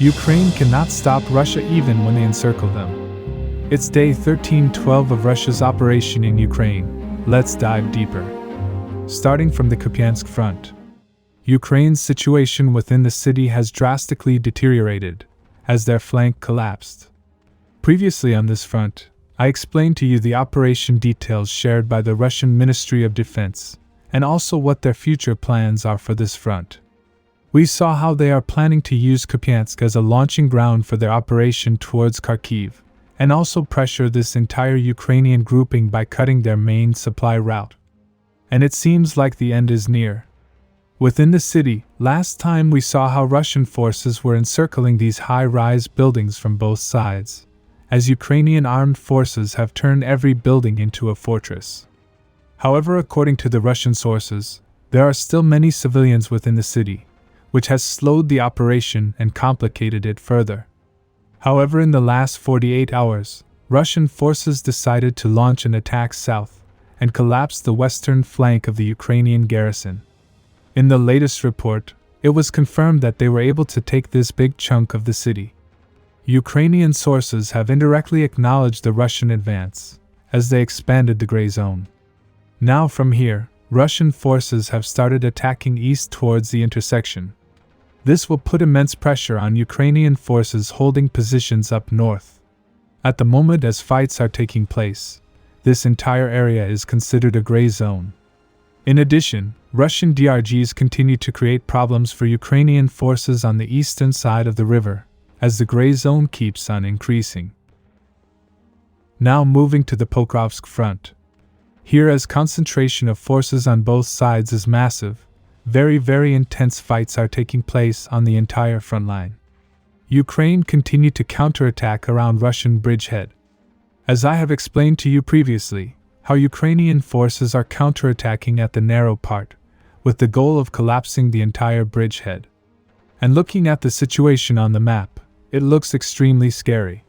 Ukraine cannot stop Russia even when they encircle them. It's day 1312 of Russia's operation in Ukraine. Let's dive deeper. Starting from the Kupyansk front. Ukraine's situation within the city has drastically deteriorated, as their flank collapsed. Previously on this front, I explained to you the operation details shared by the Russian Ministry of Defense, and also what their future plans are for this front. We saw how they are planning to use Kupyansk as a launching ground for their operation towards Kharkiv, and also pressure this entire Ukrainian grouping by cutting their main supply route. And it seems like the end is near. Within the city, last time we saw how Russian forces were encircling these high-rise buildings from both sides, as Ukrainian armed forces have turned every building into a fortress. However, according to the Russian sources, there are still many civilians within the city, which has slowed the operation and complicated it further. However, in the last 48 hours, Russian forces decided to launch an attack south and collapse the western flank of the Ukrainian garrison. In the latest report, it was confirmed that they were able to take this big chunk of the city. Ukrainian sources have indirectly acknowledged the Russian advance, as they expanded the gray zone. Now from here, Russian forces have started attacking east towards the intersection. This will put immense pressure on Ukrainian forces holding positions up north. At the moment as fights are taking place, this entire area is considered a gray zone. In addition, Russian DRGs continue to create problems for Ukrainian forces on the eastern side of the river, as the gray zone keeps on increasing. Now moving to the Pokrovsk front. Here, as concentration of forces on both sides is massive, very intense fights are taking place on the entire front line. Ukraine continued to counterattack around Russian bridgehead. As I have explained to you previously, how Ukrainian forces are counterattacking at the narrow part, with the goal of collapsing the entire bridgehead. And looking at the situation on the map, it looks extremely scary.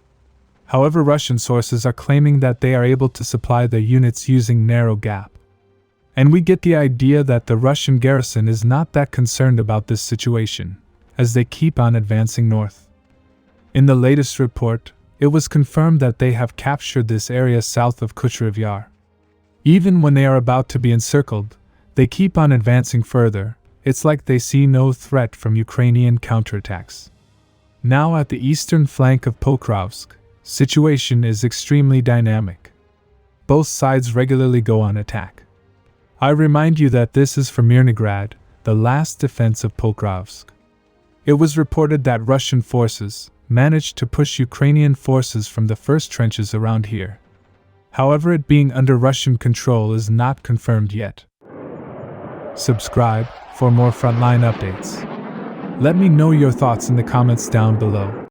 However, Russian sources are claiming that they are able to supply their units using narrow gap. And we get the idea that the Russian garrison is not that concerned about this situation, as they keep on advancing north. In the latest report, it was confirmed that they have captured this area south of Kupyansk Yar. Even when they are about to be encircled, they keep on advancing further. It's like they see no threat from Ukrainian counterattacks. Now at the eastern flank of Pokrovsk, situation is extremely dynamic. Both sides regularly go on attack. I remind you that this is from Maryinka, the last defense of Pokrovsk. It was reported that Russian forces managed to push Ukrainian forces from the first trenches around here. However, it being under Russian control is not confirmed yet. Subscribe for more frontline updates. Let me know your thoughts in the comments down below.